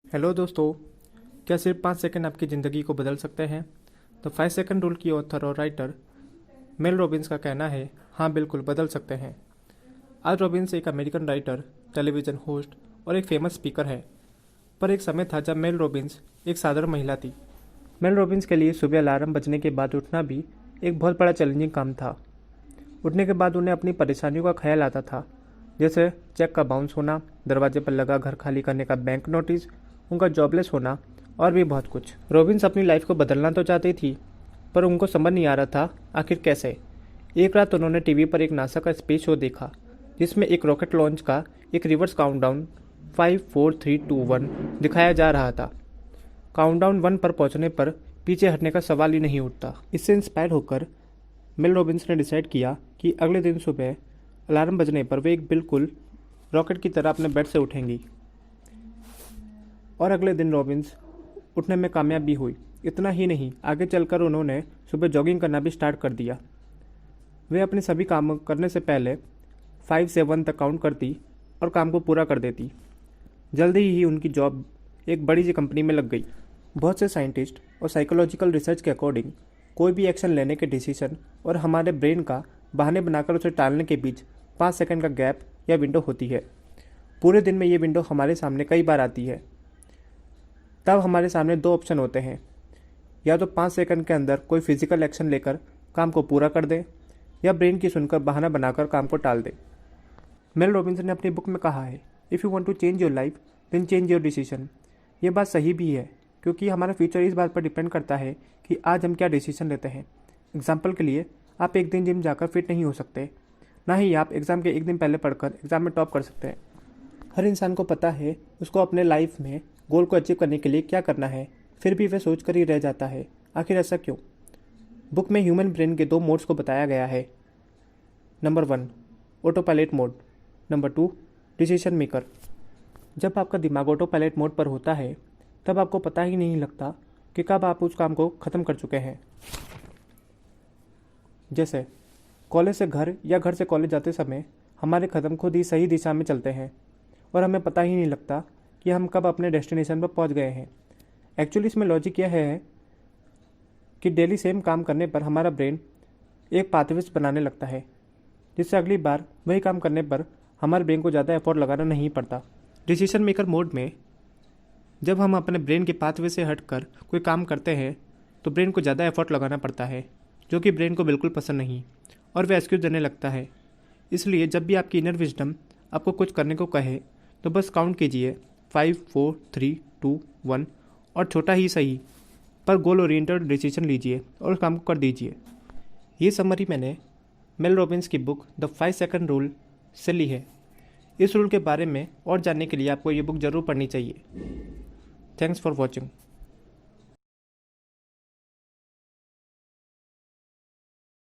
Hello दोस्तों, क्या सिर्फ 5 सेकंड आपकी ज़िंदगी को बदल सकते हैं? द 5 सेकंड रूल की ऑथर और राइटर मेल रॉबिन्स का कहना है, हाँ बिल्कुल बदल सकते हैं। आज रॉबिन्स एक अमेरिकन राइटर, टेलीविज़न होस्ट और एक फेमस स्पीकर है। पर एक समय था जब मेल रॉबिन्स एक साधारण महिला थी। मेल रॉबिन्स के लिए सुबह अलार्म बजने के बाद उठना भी एक बहुत बड़ा चैलेंजिंग काम था। उठने के बाद उन्हें अपनी परेशानियों का ख्याल आता था, जैसे चेक का बाउंस होना, दरवाजे पर लगा घर खाली करने का बैंक नोटिस, उनका जॉबलेस होना और भी बहुत कुछ। रॉबिन्स अपनी लाइफ को बदलना तो चाहती थी, पर उनको समझ नहीं आ रहा था आखिर कैसे। एक रात उन्होंने टीवी पर एक नासा का स्पेस शो देखा, जिसमें एक रॉकेट लॉन्च का एक रिवर्स काउंटडाउन 5 4 3 2 1 दिखाया जा रहा था। काउंटडाउन 1 पर पहुंचने पर पीछे हटने का सवाल ही नहीं उठता। इससे इंस्पायर होकर मेल रॉबिन्स ने डिसाइड किया कि अगले दिन सुबह अलार्म बजने पर वे एक बिल्कुल रॉकेट की तरह अपने बेड से उठेंगी। और अगले दिन रॉबिन्स उठने में कामयाब भी हुई। इतना ही नहीं, आगे चलकर उन्होंने सुबह जॉगिंग करना भी स्टार्ट कर दिया। वे अपने सभी काम करने से पहले 5 से 1 तक काउंट करती और काम को पूरा कर देती। जल्दी ही उनकी जॉब एक बड़ी सी कंपनी में लग गई। बहुत से साइंटिस्ट और साइकोलॉजिकल रिसर्च के अकॉर्डिंग कोई भी एक्शन लेने के डिसीजन और हमारे ब्रेन का बहाने बनाकर उसे टालने के बीच 5 सेकंड का गैप या विंडो होती है। पूरे दिन में ये विंडो हमारे सामने कई बार आती है। तब हमारे सामने दो ऑप्शन होते हैं, या तो 5 सेकंड के अंदर कोई फिजिकल एक्शन लेकर काम को पूरा कर दें, या ब्रेन की सुनकर बहाना बनाकर काम को टाल दें। मेल रॉबिन्स ने अपनी बुक में कहा है, if you want to change your life then change your decision. ये बात सही भी है, क्योंकि हमारा फ्यूचर इस बात पर डिपेंड करता है कि आज हम क्या डिसीजन लेते हैं। एग्जाम्पल के लिए, आप एक दिन जिम जाकर फिट नहीं हो सकते, ना ही आप एग्ज़ाम के एक दिन पहले पढ़कर एग्ज़ाम में टॉप कर सकते हैं। हर इंसान को पता है उसको अपने लाइफ में गोल को अचीव करने के लिए क्या करना है, फिर भी वह सोच कर ही रह जाता है। आखिर ऐसा क्यों? बुक में ह्यूमन ब्रेन के 2 मोड्स को बताया गया है। Number 1 auto pilot mode, number 2 decision maker. जब आपका दिमाग ऑटो पायलट मोड पर होता है, तब आपको पता ही नहीं लगता कि कब आप उस काम को ख़त्म कर चुके हैं। जैसे कॉलेज से घर या घर से कॉलेज जाते समय हमारे कदम खुद ही सही दिशा में चलते हैं और हमें पता ही नहीं लगता कि हम कब अपने डेस्टिनेशन पर पहुंच गए हैं। एक्चुअली इसमें लॉजिक यह है कि डेली सेम काम करने पर हमारा ब्रेन एक पाथवेज बनाने लगता है, जिससे अगली बार वही काम करने पर हमारे ब्रेन को ज़्यादा एफर्ट लगाना नहीं पड़ता। डिसीजन मेकर मोड में जब हम अपने ब्रेन के पाथवे से हटकर कोई काम करते हैं तो ब्रेन को ज़्यादा एफर्ट लगाना पड़ता है, जो कि ब्रेन को बिल्कुल पसंद नहीं, और वह एक्सक्यूज देने लगता है। इसलिए जब भी आपकी इनर विजडम आपको कुछ करने को कहे तो बस काउंट कीजिए 5 4 3 2 1 और छोटा ही सही पर गोल ओरिएंटेड डिसीजन लीजिए और उस काम को कर दीजिए। ये समरी मैंने मेल रॉबिन्स की बुक द 5 सेकंड रूल से ली है। इस रूल के बारे में और जानने के लिए आपको ये बुक ज़रूर पढ़नी चाहिए। Thanks for watching.